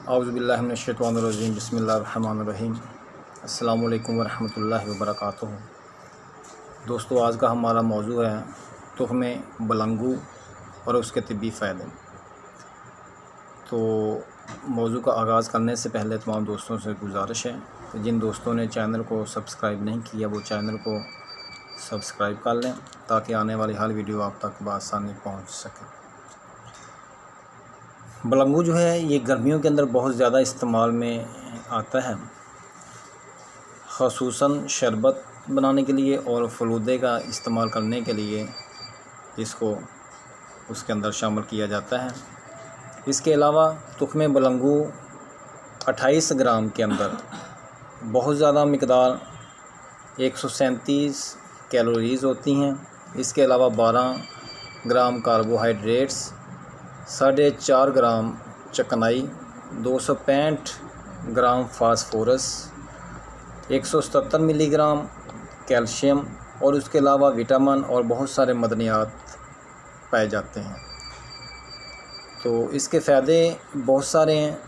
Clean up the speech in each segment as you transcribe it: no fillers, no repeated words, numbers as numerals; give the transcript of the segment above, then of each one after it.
औज़ुबिल्लाहि मिनश्शैतानिर्रजीम बिस्मिल्लाहिर्रहमानिर्रहीम। अस्सलामु अलैकुम वरहमतुल्लाहि वबरकातुहू। दोस्तों, आज का हमारा मौजू है तुख़्मे बलंगू और उसके तिब्बी फ़ायदे। तो मौजू का आगाज़ करने से पहले तमाम दोस्तों से गुजारिश है कि जिन दोस्तों ने चैनल को सब्सक्राइब नहीं किया वो चैनल को सब्सक्राइब कर लें ताकि आने वाली हर वीडियो आप तक बआसानी पहुंच सके। बलंगू जो है ये गर्मियों के अंदर बहुत ज़्यादा इस्तेमाल में आता है, ख़ुसूसन शरबत बनाने के लिए और फ़लूदे का इस्तेमाल करने के लिए इसको उसके अंदर शामिल किया जाता है। इसके अलावा तुख़्मे बलंगू 28 ग्राम के अंदर बहुत ज़्यादा मिक़दार 137 कैलोरीज़ होती हैं। इसके अलावा 12 ग्राम कार्बोहाइड्रेट्स, 4.5 ग्राम चिकनाई, 265 ग्राम फास्फोरस, 177 मिलीग्राम कैल्शियम और उसके अलावा विटामिन और बहुत सारे मदनियात पाए जाते हैं। तो इसके फ़ायदे बहुत सारे हैं।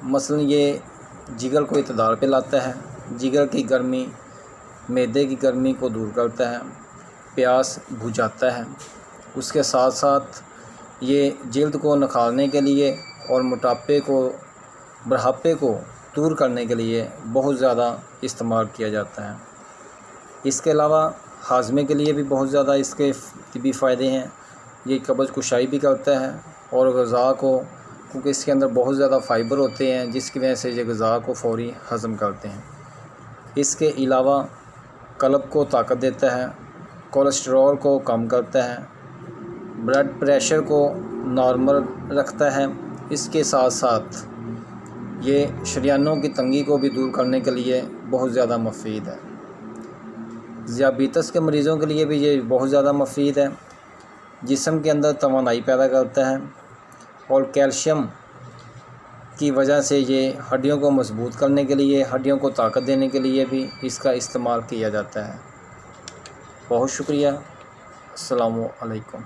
मसलन ये जिगर को इतदाल पे लाता है, जिगर की गर्मी, मैदे की गर्मी को दूर करता है, प्यास बुझाता है। उसके साथ साथ ये जल्द को निखारने के लिए और मोटापे को, बुढ़ापे को दूर करने के लिए बहुत ज़्यादा इस्तेमाल किया जाता है। इसके अलावा हाजमे के लिए भी बहुत ज़्यादा इसके तिब्बी फ़ायदे हैं। ये कब्ज़ कुशाई भी करता है और ग़िज़ा को, क्योंकि इसके अंदर बहुत ज़्यादा फ़ाइबर होते हैं जिसकी वजह से ये ग़िज़ा को फ़ौरी हज़म करते हैं। इसके अलावा कल्ब को ताकत देता है, कोलेस्ट्रॉल को कम करता है, ब्लड प्रेशर को नॉर्मल रखता है। इसके साथ साथ ये शरीयानों की तंगी को भी दूर करने के लिए बहुत ज़्यादा मुफीद है। ज़ियाबीतस के मरीज़ों के लिए भी ये बहुत ज़्यादा मुफीद है। जिस्म के अंदर तवानाई पैदा करता है और कैल्शियम की वजह से ये हड्डियों को मजबूत करने के लिए, हड्डियों को ताकत देने के लिए भी इसका इस्तेमाल किया जाता है। बहुत शुक्रिया। अस्सलामु अलैकुम।